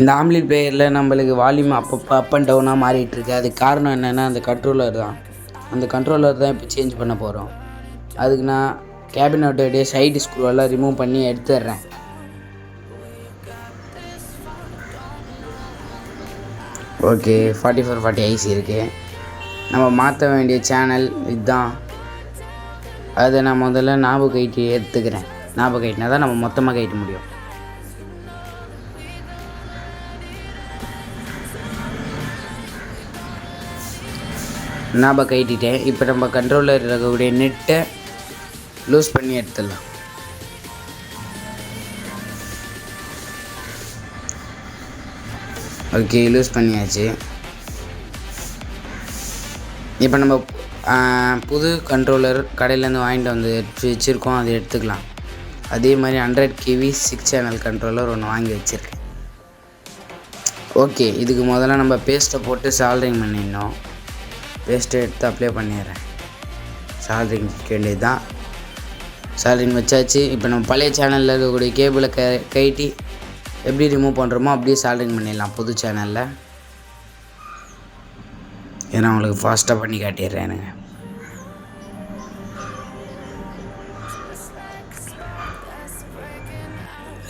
இந்த ஆம்லெட் பிளேயரில் நம்மளுக்கு வால்யூம் அப்பப்போ அப் அண்ட் டவுனாக மாறிட்டுருக்கு. அதுக்கு காரணம் என்னென்னா அந்த கண்ட்ரோலர் தான். அந்த கண்ட்ரோலர் தான் இப்போ சேஞ்ச் பண்ண போகிறோம். அதுக்கு நான் கேபினட்டோடைய சைடு ஸ்க்ரூவெல்லாம் ரிமூவ் பண்ணி எடுத்துடுறேன். ஓகே, 4440 ஐசி இருக்குது. நம்ம மாற்ற வேண்டிய சேனல் இதுதான். அதை நான் முதல்ல ஞாபகம் கைட்டி எடுத்துக்கிறேன். ஞாபகம் கைட்டினா தான் நம்ம மொத்தமாக கைட்ட முடியும். ஞாபகம் கைட்டிட்டேன். இப்போ நம்ம கண்ட்ரோலர் இருக்கக்கூடிய நெட்டை லூஸ் பண்ணி எடுத்துடலாம். ஓகே, லூஸ் பண்ணியாச்சு. இப்போ நம்ம புது கண்ட்ரோலர் கடையிலேருந்து வாங்கிட்டு வந்து வச்சுருக்கோம், அதை எடுத்துக்கலாம். அதே மாதிரி 100 kV 6 சேனல் கண்ட்ரோலர் ஒன்று வாங்கி வச்சுருக்கேன். ஓகே, இதுக்கு முதல்ல நம்ம பேஸ்ட்டை போட்டு சால்ட்ரிங் பண்ணிடணும். பேஸ்ட்டை எடுத்து அப்ளை பண்ணிடுறேன். சால்ட்ரிங் வைக்க வேண்டியது தான். சால்ட்ரிங் வச்சாச்சு. இப்போ நம்ம பழைய சேனலில் இருக்கக்கூடிய கேபிளை கைட்டி எப்படி ரிமூவ் பண்ணுறோமோ அப்படியே சால்ட்ரிங் பண்ணிடலாம் புது சேனலில். ஏன்னா உங்களுக்கு ஃபாஸ்ட்டாக பண்ணி காட்டிடுறேன். எனக்கு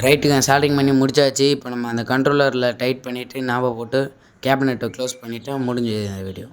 ரைட்டுங்க, சால்ட்ரிங் பண்ணி முடிச்சாச்சு. இப்போ நம்ம அந்த கண்ட்ரோலரில் டைட் பண்ணிவிட்டு நாபை போட்டு கேபினெட்டை க்ளோஸ் பண்ணிவிட்டு முடிஞ்சது இந்த வீடியோ.